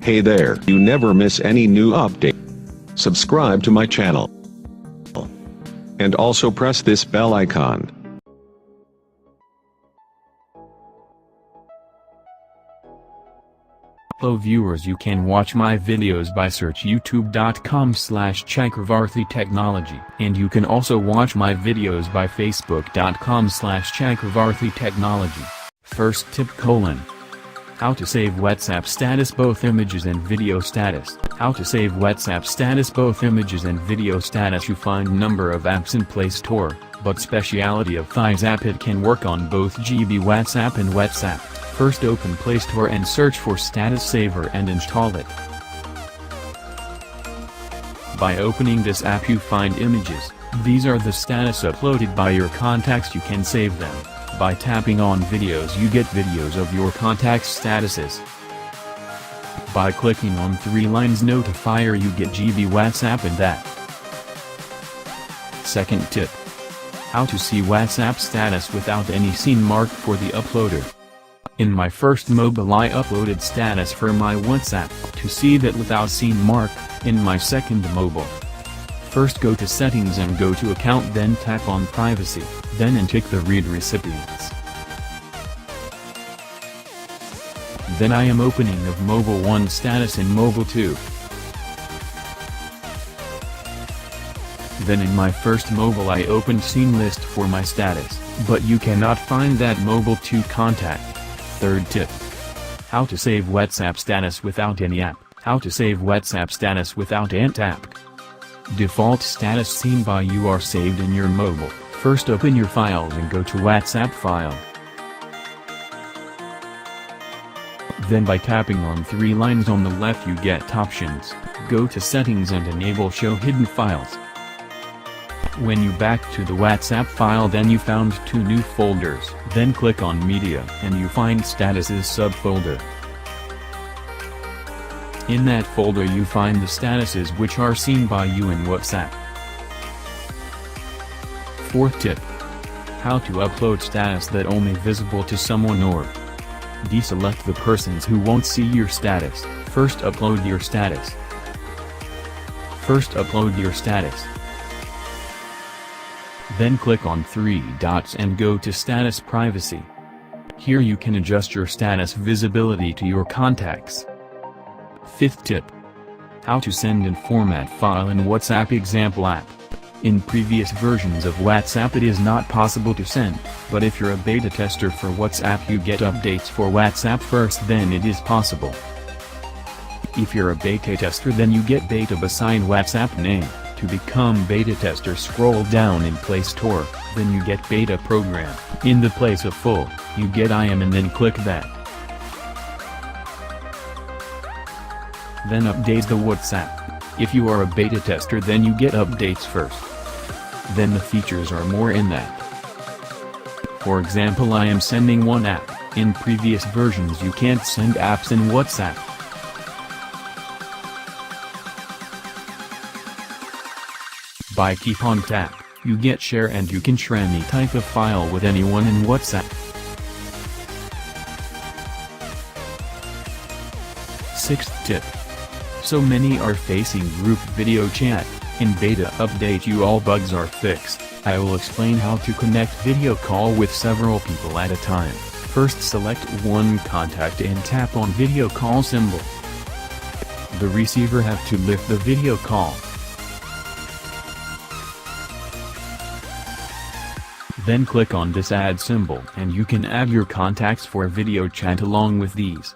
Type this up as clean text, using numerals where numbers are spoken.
Hey there, you never miss any new update. Subscribe to my channel. And also press this bell icon. Hello viewers, you can watch my videos by search youtube.com/Chakravarthi-technology, and you can also watch my videos by facebook.com/Chakravarthi-technology. First tip: How to save WhatsApp status both images and video status. How to save WhatsApp status both images and video status. You find number of apps in Play Store, but speciality of Thighs app, it can work on both GB WhatsApp and WhatsApp. First open Play Store and search for Status Saver and install it. By opening this app you find images. These are the status uploaded by your contacts. You can save them. By tapping on videos you get videos of your contacts' statuses. By clicking on 3 lines notifier you get GB WhatsApp and that. Second tip: How to see WhatsApp status without any scene mark for the uploader. In my first mobile I uploaded status for my WhatsApp. To see that without scene mark, in my second mobile, first go to settings and go to account, then tap on privacy, then untick the read recipients. Then I am opening of mobile 1 status in mobile 2. Then in my first mobile I opened scene list for my status, but you cannot find that mobile 2 contact. Third tip: How to save WhatsApp status without any app. How to save WhatsApp status without any app. Default status seen by you are saved in your mobile. First open your files and go to WhatsApp file. Then by tapping on 3 lines on the left you get options. Go to settings and enable show hidden files. When you back to the WhatsApp file then you found 2 new folders. Then click on media and you find statuses subfolder. In that folder you find the statuses which are seen by you in WhatsApp. Fourth tip: How to upload status that only visible to someone or deselect the persons who won't see your status. First upload your status. First upload your status. Then click on 3 dots and go to status privacy. Here you can adjust your status visibility to your contacts. Fifth tip: How to send and format file in WhatsApp example app. In previous versions of WhatsApp it is not possible to send, but if you're a beta tester for WhatsApp you get updates for WhatsApp first, then it is possible. If you're a beta tester then you get beta beside WhatsApp name. To become beta tester scroll down in Play Store, then you get beta program. In the place of full, you get I am and then click that. Then update the WhatsApp. If you are a beta tester then you get updates first. Then the features are more in that. For example, I am sending one app. In previous versions you can't send apps in WhatsApp. By keep on tap, you get share and you can share any type of file with anyone in WhatsApp. Sixth tip: So many are facing group video chat. In beta update all bugs are fixed. I will explain how to connect video call with several people at a time. First select one contact and tap on video call symbol. The receiver have to lift the video call. Then click on this add symbol and you can add your contacts for video chat along with these.